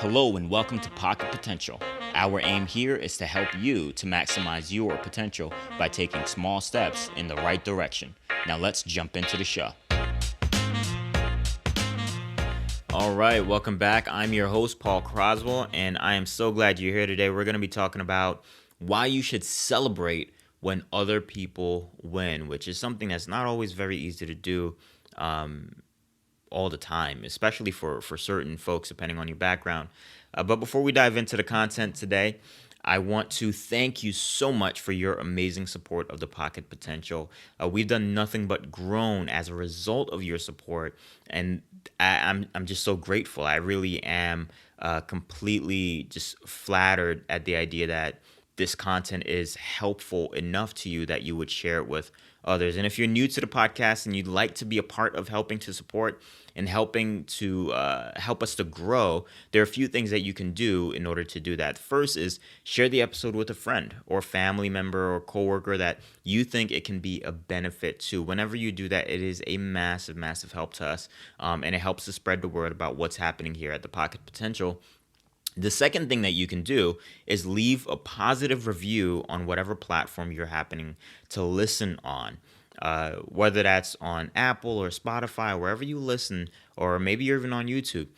Hello and welcome to Pocket Potential. Our aim here is to help you to maximize your potential by taking small steps in the right direction. Now let's jump into the show. All right, welcome back. I'm your host, Paul Croswell, and I am so glad you're here today. We're going to be talking about why you should celebrate when other people win, which is something that's not always very easy to do all the time, especially for certain folks, depending on your background. But before we dive into the content today, I want to thank you so much for your amazing support of the Pocket Potential. We've done nothing but grown as a result of your support, and I'm just so grateful. I really am completely just flattered at the idea that this content is helpful enough to you that you would share it with others. And if you're new to the podcast and you'd like to be a part of helping to support and helping to help us to grow, there are a few things that you can do in order to do that. First is share the episode with a friend or family member or coworker that you think it can be a benefit to. Whenever you do that, it is a massive, massive help to us, and it helps to spread the word about what's happening here at the Pocket Potential. The second thing that you can do is leave a positive review on whatever platform you're happening to listen on. Whether that's on Apple or Spotify, wherever you listen, or maybe you're even on YouTube,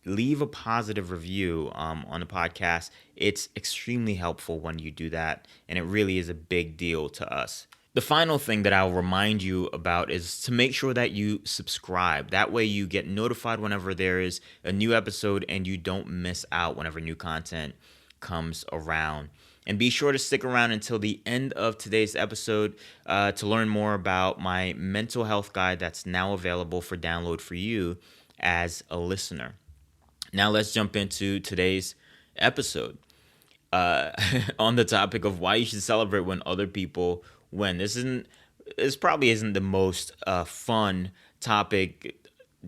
leave a positive review on the podcast. It's extremely helpful when you do that, and it really is a big deal to us. The final thing that I'll remind you about is to make sure that you subscribe. That way you get notified whenever there is a new episode and you don't miss out whenever new content comes around. And be sure to stick around until the end of today's episode to learn more about my mental health guide that's now available for download for you as a listener. Now let's jump into today's episode on the topic of why you should celebrate when other people win. This probably isn't the most fun topic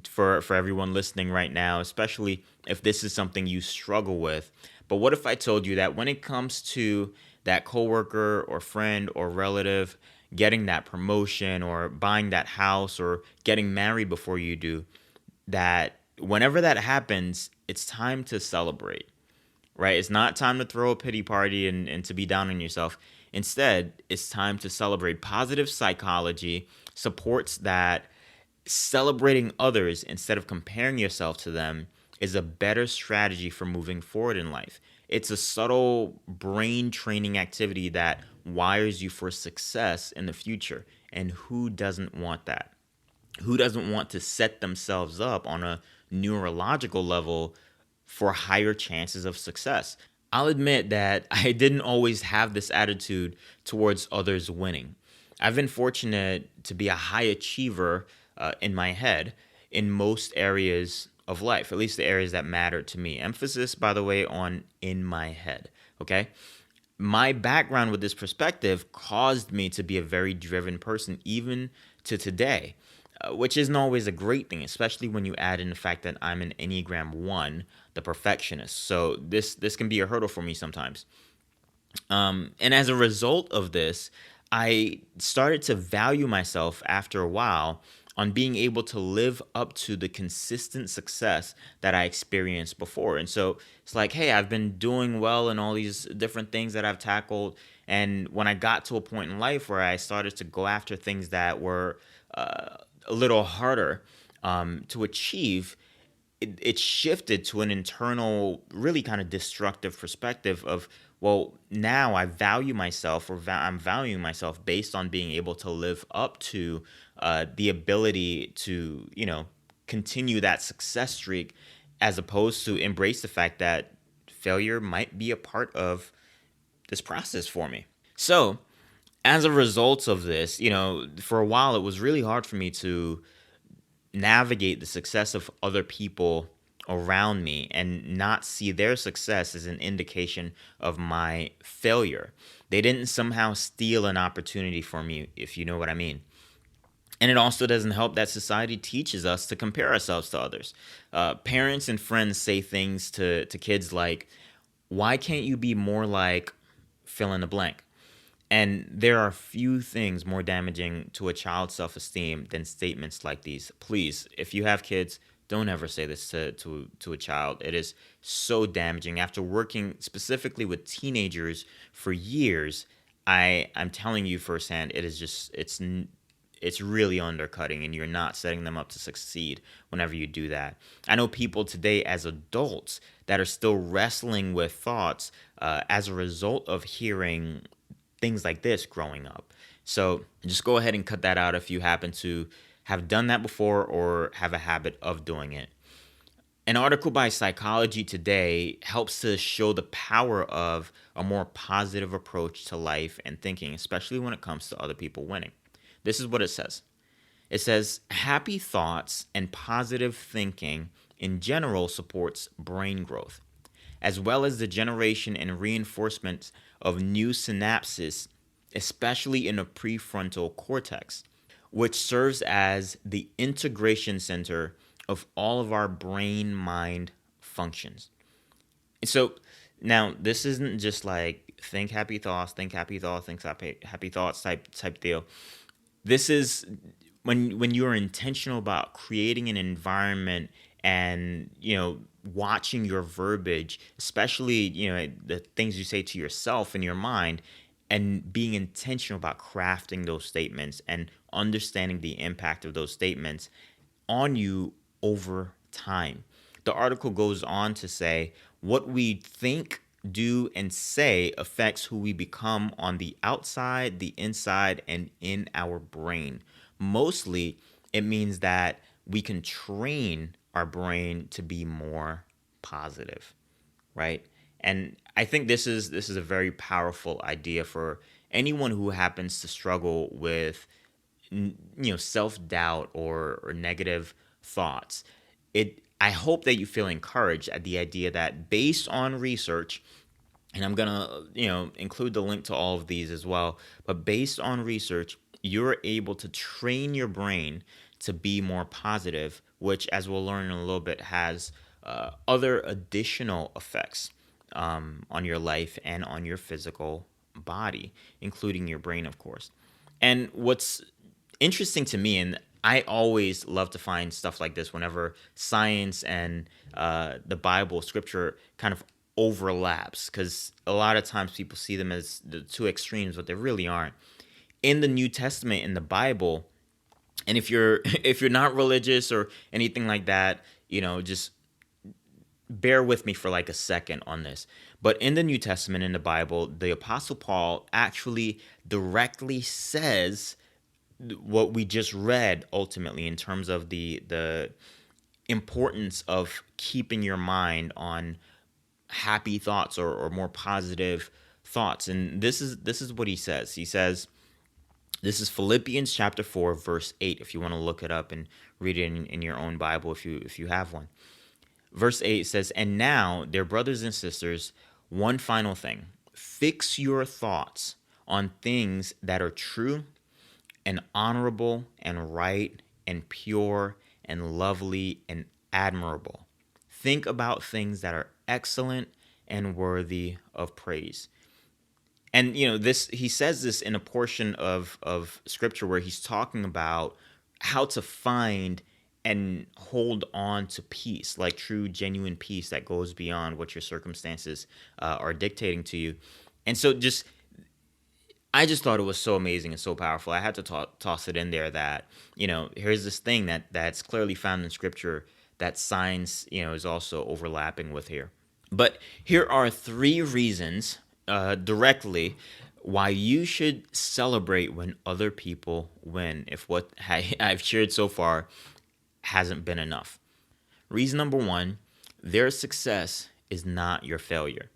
for everyone listening right now, especially if this is something you struggle with. But what if I told you that when it comes to that coworker or friend or relative getting that promotion or buying that house or getting married before you do, that whenever that happens, it's time to celebrate, right? It's not time to throw a pity party and to be down on yourself. Instead, it's time to celebrate. Positive psychology supports that celebrating others instead of comparing yourself to them is a better strategy for moving forward in life. It's a subtle brain training activity that wires you for success in the future. And who doesn't want that? Who doesn't want to set themselves up on a neurological level for higher chances of success? I'll admit that I didn't always have this attitude towards others winning. I've been fortunate to be a high achiever in my head in most areas of life, at least the areas that matter to me. Emphasis, by the way, on in my head, okay? My background with this perspective caused me to be a very driven person, even to today, which isn't always a great thing, especially when you add in the fact that I'm an Enneagram 1, the perfectionist. So this can be a hurdle for me sometimes. And as a result of this, I started to value myself after a while on being able to live up to the consistent success that I experienced before. And so it's like, hey, I've been doing well in all these different things that I've tackled. And when I got to a point in life where I started to go after things that were a little harder to achieve, it shifted to an internal, really kind of destructive perspective of, well, now I value myself, or I'm valuing myself based on being able to live up to the ability to, continue that success streak, as opposed to embrace the fact that failure might be a part of this process for me. So, as a result of this, for a while it was really hard for me to navigate the success of other people around me and not see their success as an indication of my failure. They didn't somehow steal an opportunity from me, if you know what I mean. And it also doesn't help that society teaches us to compare ourselves to others. Parents and friends say things to kids like, why can't you be more like fill in the blank? And there are few things more damaging to a child's self-esteem than statements like these. Please, if you have kids, Don't ever say this to a child. It is so damaging. After working specifically with teenagers for years, I'm telling you firsthand, it is just it's really undercutting, and you're not setting them up to succeed whenever you do that. I know people today as adults that are still wrestling with thoughts as a result of hearing things like this growing up. So just go ahead and cut that out if you happen to have done that before or have a habit of doing it. An article by Psychology Today helps to show the power of a more positive approach to life and thinking, especially when it comes to other people winning. This is what it says. It says, happy thoughts and positive thinking in general supports brain growth, as well as the generation and reinforcement of new synapses, especially in the prefrontal cortex, which serves as the integration center of all of our brain-mind functions. And so now this isn't just like think happy thoughts, think happy thoughts, think happy thoughts type deal. This is when you are intentional about creating an environment and watching your verbiage, especially the things you say to yourself in your mind, and being intentional about crafting those statements and understanding the impact of those statements on you over time. The article goes on to say what we think, do, and say affects who we become on the outside, the inside, and in our brain. Mostly, it means that we can train our brain to be more positive, right? And I think this is a very powerful idea for anyone who happens to struggle with self-doubt or negative thoughts. I hope that you feel encouraged at the idea that based on research, and I'm going to include the link to all of these as well, but based on research, you're able to train your brain to be more positive, which, as we'll learn in a little bit, has other additional effects on your life and on your physical body, including your brain, of course. And what's interesting to me, and I always love to find stuff like this whenever science and the Bible, scripture, kind of overlaps, because a lot of times people see them as the two extremes, but they really aren't. In the New Testament, in the Bible, and if you're not religious or anything like that, just bear with me for like a second on this. But in the New Testament, in the Bible, the Apostle Paul actually directly says what we just read, ultimately, in terms of the importance of keeping your mind on happy thoughts or more positive thoughts. And this is what he says. He says, this is Philippians chapter 4, verse 8, if you want to look it up and read it in your own Bible if you have one. Verse 8 says, and now, dear brothers and sisters, one final thing. Fix your thoughts on things that are true and honorable and right and pure and lovely and admirable. Think about things that are excellent and worthy of praise. And this, he says this in a portion of scripture where he's talking about how to find and hold on to peace, like true, genuine peace that goes beyond what your circumstances are dictating to you. And so I just thought it was so amazing and so powerful. I had to toss it in there that, here's this thing that's clearly found in scripture that science, is also overlapping with here. But here are 3 reasons directly why you should celebrate when other people win, if what I've shared so far hasn't been enough. Reason number 1, their success is not your failure.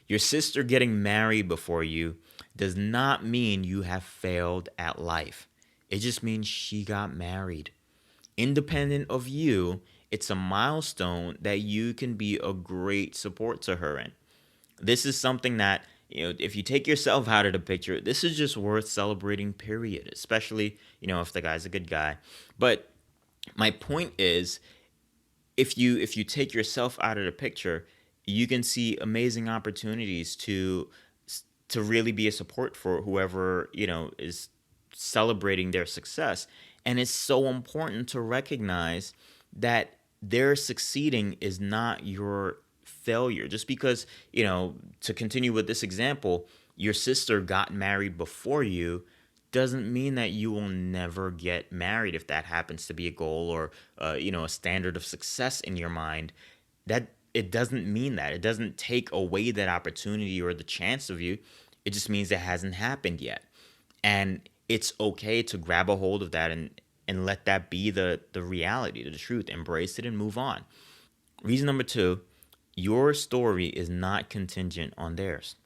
Your sister getting married before you does not mean you have failed at life. It just means she got married. Independent of you, it's a milestone that you can be a great support to her in. This is something that, if you take yourself out of the picture, this is just worth celebrating, period, especially, if the guy's a good guy. But my point is, if you take yourself out of the picture, you can see amazing opportunities to really be a support for whoever, is celebrating their success. And it's so important to recognize that their succeeding is not your failure. Just because, to continue with this example, your sister got married before you doesn't mean that you will never get married if that happens to be a goal or a standard of success in your mind. That it doesn't mean that. It doesn't take away that opportunity or the chance of you. It just means it hasn't happened yet. And it's okay to grab a hold of that and let that be the reality, the truth. Embrace it and move on. Reason number two, your story is not contingent on theirs.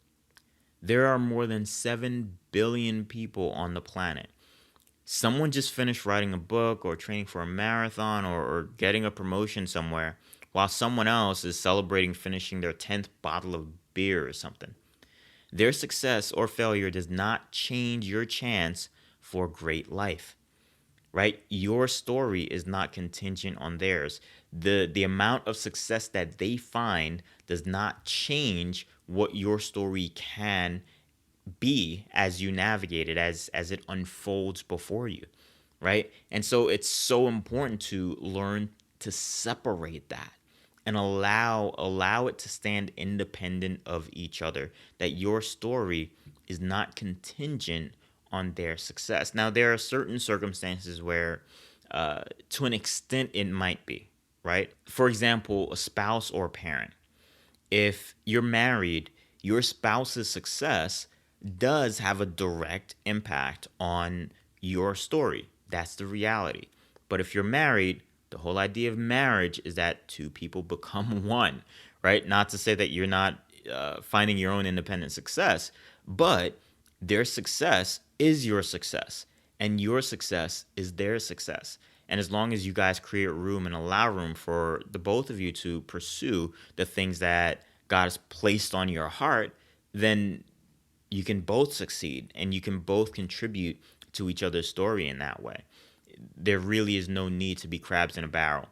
There are more than 7 billion people on the planet. Someone just finished writing a book or training for a marathon or getting a promotion somewhere, while someone else is celebrating finishing their 10th bottle of beer or something. Their success or failure does not change your chance for a great life, right? Your story is not contingent on theirs. The amount of success that they find does not change what your story can be as you navigate it, as it unfolds before you, right? And so it's so important to learn to separate that and allow it to stand independent of each other, that your story is not contingent on their success. Now there are certain circumstances where to an extent it might be, right? For example, a spouse or a parent. If you're married, your spouse's success does have a direct impact on your story. That's the reality. But if you're married, the whole idea of marriage is that two people become one, right? Not to say that you're not finding your own independent success, but their success is your success, and your success is their success. And as long as you guys create room and allow room for the both of you to pursue the things that God has placed on your heart, then you can both succeed and you can both contribute to each other's story in that way. There really is no need to be crabs in a barrel.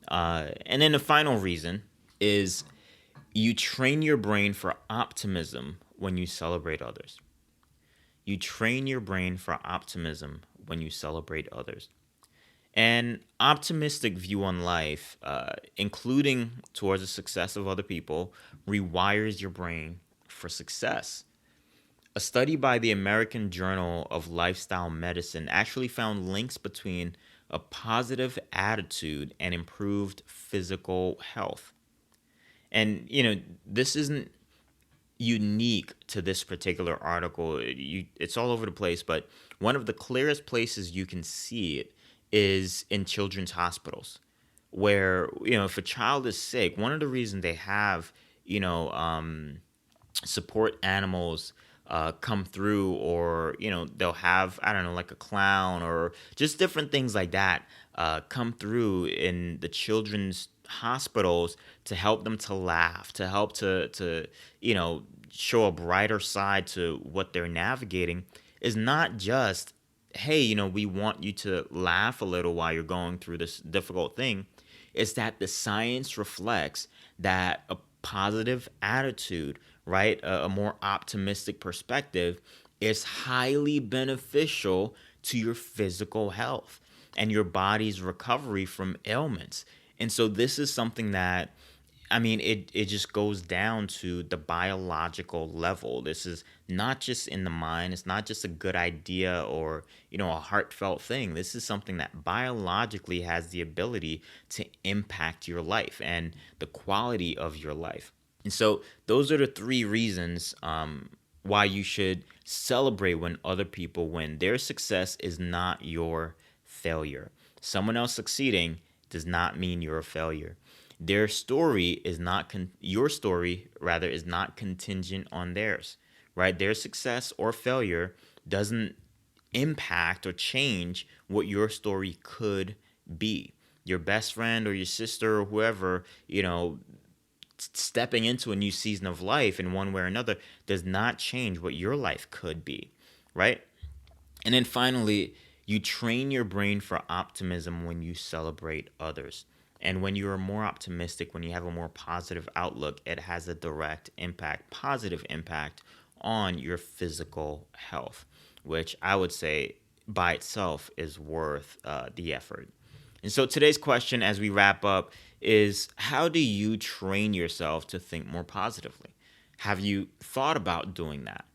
And then the final reason is you train your brain for optimism when you celebrate others. You train your brain for optimism when you celebrate others. An optimistic view on life, including towards the success of other people, rewires your brain for success. A study by the American Journal of Lifestyle Medicine actually found links between a positive attitude and improved physical health. And, this isn't unique to this particular article. It's all over the place, but one of the clearest places you can see it is in children's hospitals, where, if a child is sick, one of the reasons they have, support animals come through, or they'll have, I don't know, like a clown or just different things like that come through in the children's hospitals to help them to laugh, to help to show a brighter side to what they're navigating, is not just, hey, we want you to laugh a little while you're going through this difficult thing. It's that the science reflects that a positive attitude, right, a more optimistic perspective is highly beneficial to your physical health and your body's recovery from ailments. And so this is something that, it just goes down to the biological level. This is not just in the mind. It's not just a good idea or, a heartfelt thing. This is something that biologically has the ability to impact your life and the quality of your life. And so those are the three reasons why you should celebrate when other people win. Their success is not your failure. Someone else succeeding does not mean you're a failure. Their story is not your story rather is not contingent on theirs, right? Their success or failure doesn't impact or change what your story could be. Your best friend or your sister or whoever, stepping into a new season of life in one way or another does not change what your life could be, right? And then finally, you train your brain for optimism when you celebrate others. And when you are more optimistic, when you have a more positive outlook, it has a direct impact, positive impact on your physical health, which I would say by itself is worth the effort. And so today's question as we wrap up is, how do you train yourself to think more positively? Have you thought about doing that?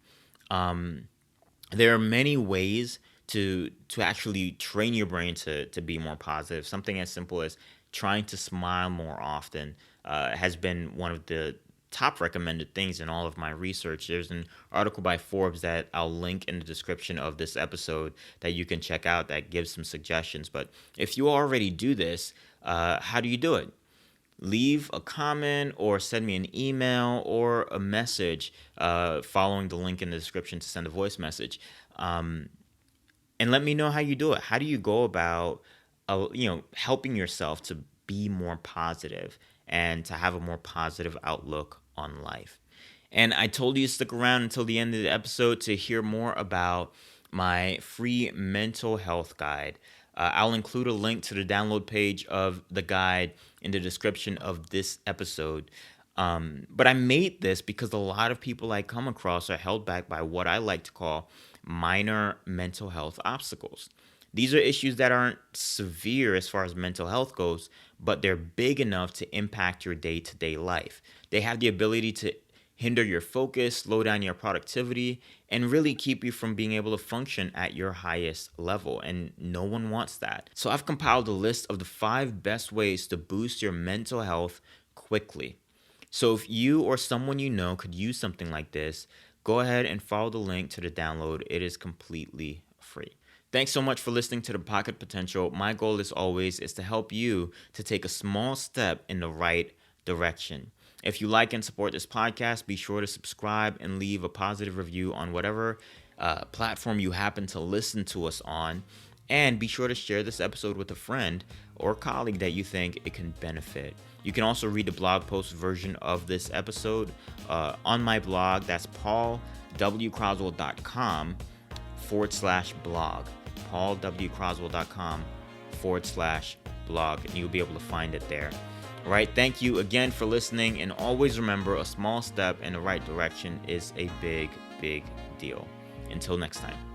Um, there are many ways to actually train your brain to be more positive. Something as simple as trying to smile more often has been one of the top recommended things in all of my research. There's an article by Forbes that I'll link in the description of this episode that you can check out that gives some suggestions. But if you already do this, how do you do it? Leave a comment or send me an email or a message following the link in the description to send a voice message. And let me know how you do it. How do you go about, helping yourself to be more positive and to have a more positive outlook on life? And I told you to stick around until the end of the episode to hear more about my free mental health guide. I'll include a link to the download page of the guide in the description of this episode. But I made this because a lot of people I come across are held back by what I like to call minor mental health obstacles. These are issues that aren't severe as far as mental health goes, but they're big enough to impact your day-to-day life. They have the ability to hinder your focus, slow down your productivity, and really keep you from being able to function at your highest level. And no one wants that. So I've compiled a list of the 5 best ways to boost your mental health quickly. So if you or someone you know could use something like this, go ahead and follow the link to the download. It is completely free. Thanks so much for listening to The Pocket Potential. My goal, as always, is to help you to take a small step in the right direction. If you like and support this podcast, be sure to subscribe and leave a positive review on whatever platform you happen to listen to us on. And be sure to share this episode with a friend or colleague that you think it can benefit. You can also read the blog post version of this episode on my blog. That's paulwcroswell.com/blog. paulwcroswell.com/blog. And you'll be able to find it there. All right. Thank you again for listening. And always remember, a small step in the right direction is a big, big deal. Until next time.